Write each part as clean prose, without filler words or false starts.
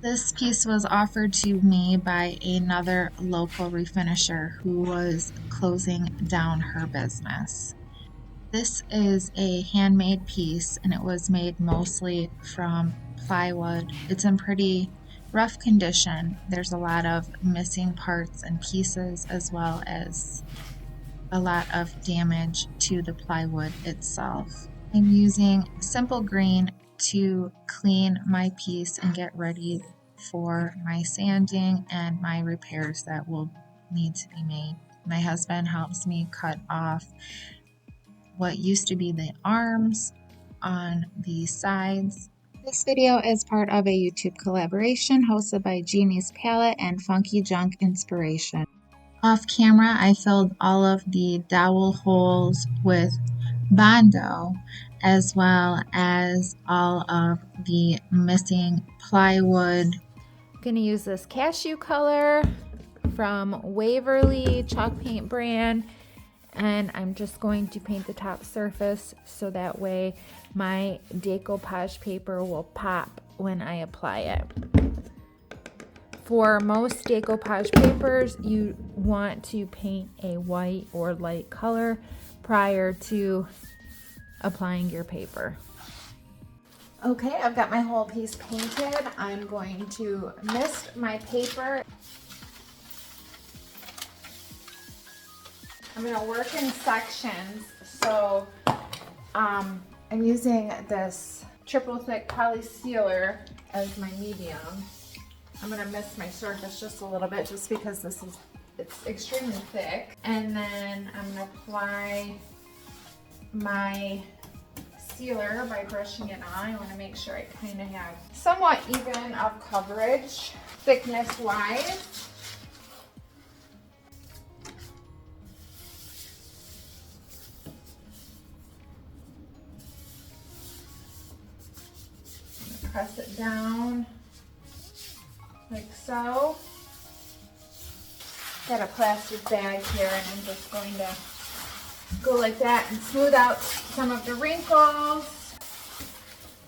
This piece was offered to me by another local refinisher who was closing down her business. This is a handmade piece and it was made mostly from plywood. It's in pretty rough condition. There's a lot of missing parts and pieces as well as a lot of damage to the plywood itself. I'm using simple green to clean my piece and get ready for my sanding and my repairs that will need to be made. My husband helps me cut off what used to be the arms on the sides. This video is part of a YouTube collaboration hosted by Jeannie's Palette and Funky Junk Inspiration. Off camera, I filled all of the dowel holes with Bondo, as well as all of the missing plywood. I'm going to use this cashew color from Waverly chalk paint brand, and I'm just going to paint the top surface so that way my decoupage paper will pop when I apply it. For most decoupage papers, you want to paint a white or light color prior to applying your paper. Okay, I've got my whole piece painted. I'm going to mist my paper. I'm going to work in sections, so I'm using this triple thick poly sealer as my medium. I'm going to mist my surface just a little bit just because it's extremely thick. And then I'm going to apply my sealer by brushing it on. I want to make sure I kind of have somewhat even of coverage thickness wise. Press it down like so. Got a plastic bag here and I'm just going to go like that and smooth out some of the wrinkles.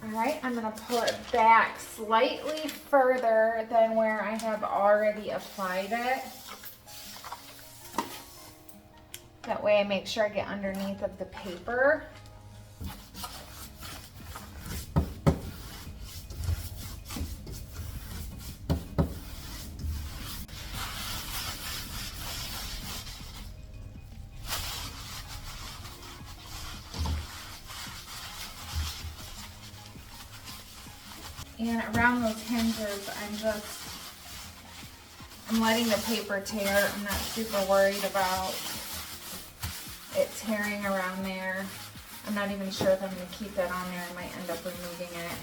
All right, I'm going to pull it back slightly further than where I have already applied it. That way I make sure I get underneath of the paper. And around those hinges, I'm letting the paper tear. I'm not super worried about it tearing around there. I'm not even sure if I'm going to keep that on there. I might end up removing it.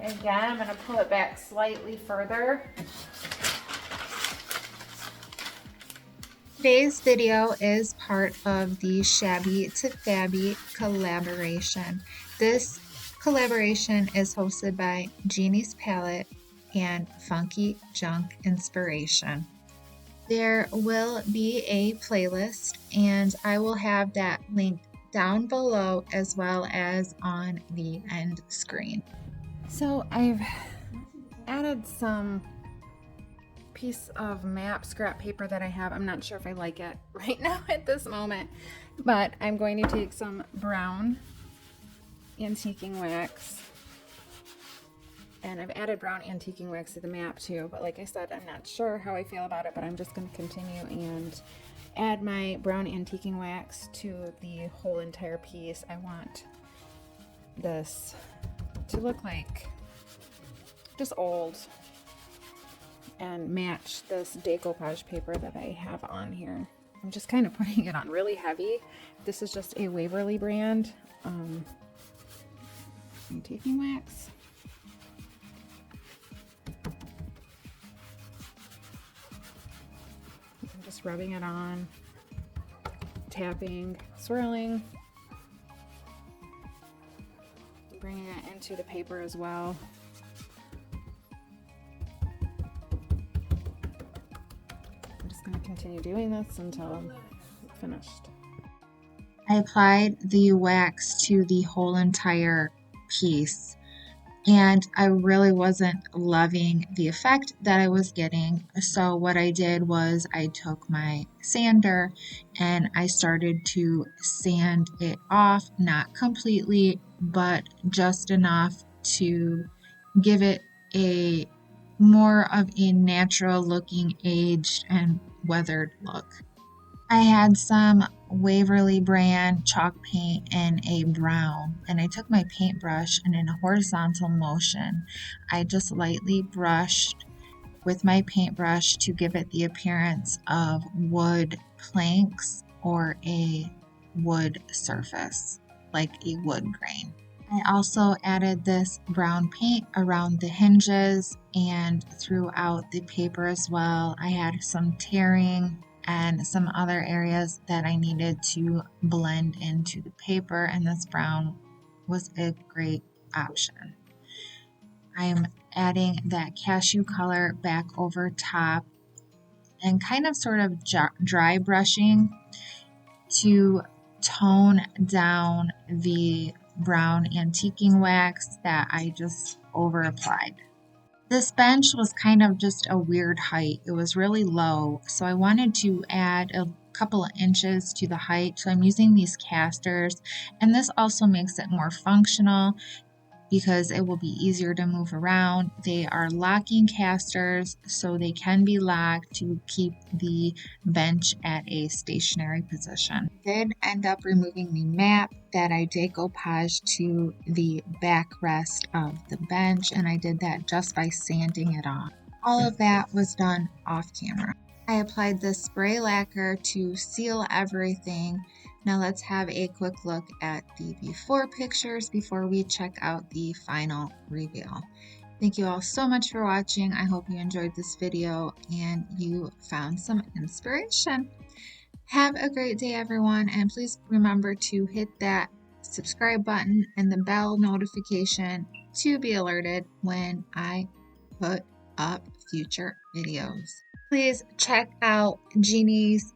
Again, I'm going to pull it back slightly further. Today's video is part of the Shabby to Fabby collaboration. This collaboration is hosted by Jeannie's Palette and Funky Junk Inspiration. There will be a playlist and I will have that linked down below as well as on the end screen. So I've added some piece of map scrap paper that I have. I'm not sure if I like it right now at this moment, but I'm going to take some brown antiquing wax, and I've added brown antiquing wax to the map too, but like I said, I'm not sure how I feel about it, but I'm just going to continue and add my brown antiquing wax to the whole entire piece. I want this to look like just old and match this decoupage paper that I have on here. I'm just kind of putting it on really heavy. This is just a Waverly brand antiquing wax. I'm just rubbing it on, tapping, swirling, bringing it into the paper as well. continue doing this until I'm finished. I applied the wax to the whole entire piece, and I really wasn't loving the effect that I was getting. So what I did was I took my sander and I started to sand it off, not completely, but just enough to give it a more of a natural looking, aged and weathered look. I had some Waverly brand chalk paint in a brown, and I took my paintbrush and in a horizontal motion, I just lightly brushed with my paintbrush to give it the appearance of wood planks or a wood surface, like a wood grain. I also added this brown paint around the hinges and throughout the paper as well. I had some tearing and some other areas that I needed to blend into the paper, and this brown was a great option. I'm adding that cashew color back over top and kind of sort of dry brushing to tone down the brown antiquing wax that I just over applied. This bench was kind of just a weird height. It was really low, so I wanted to add a couple of inches to the height. So I'm using these casters, and this also makes it more functional because it will be easier to move around. They are locking casters, so they can be locked to keep the bench at a stationary position. I did end up removing the mat that I decoupaged to the backrest of the bench, and I did that just by sanding it off. All of that was done off camera. I applied this spray lacquer to seal everything. Now let's have a quick look at the before pictures before we check out the final reveal. Thank you all so much for watching. I hope you enjoyed this video and you found some inspiration. Have a great day, everyone, and please remember to hit that subscribe button and the bell notification to be alerted when I put up future videos. Please check out Jeannie's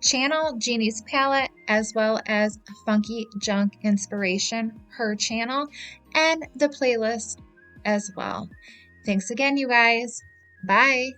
channel, Jeannie's Palette, as well as Funky Junk Inspiration, her channel, and the playlist as well. Thanks again, you guys. Bye.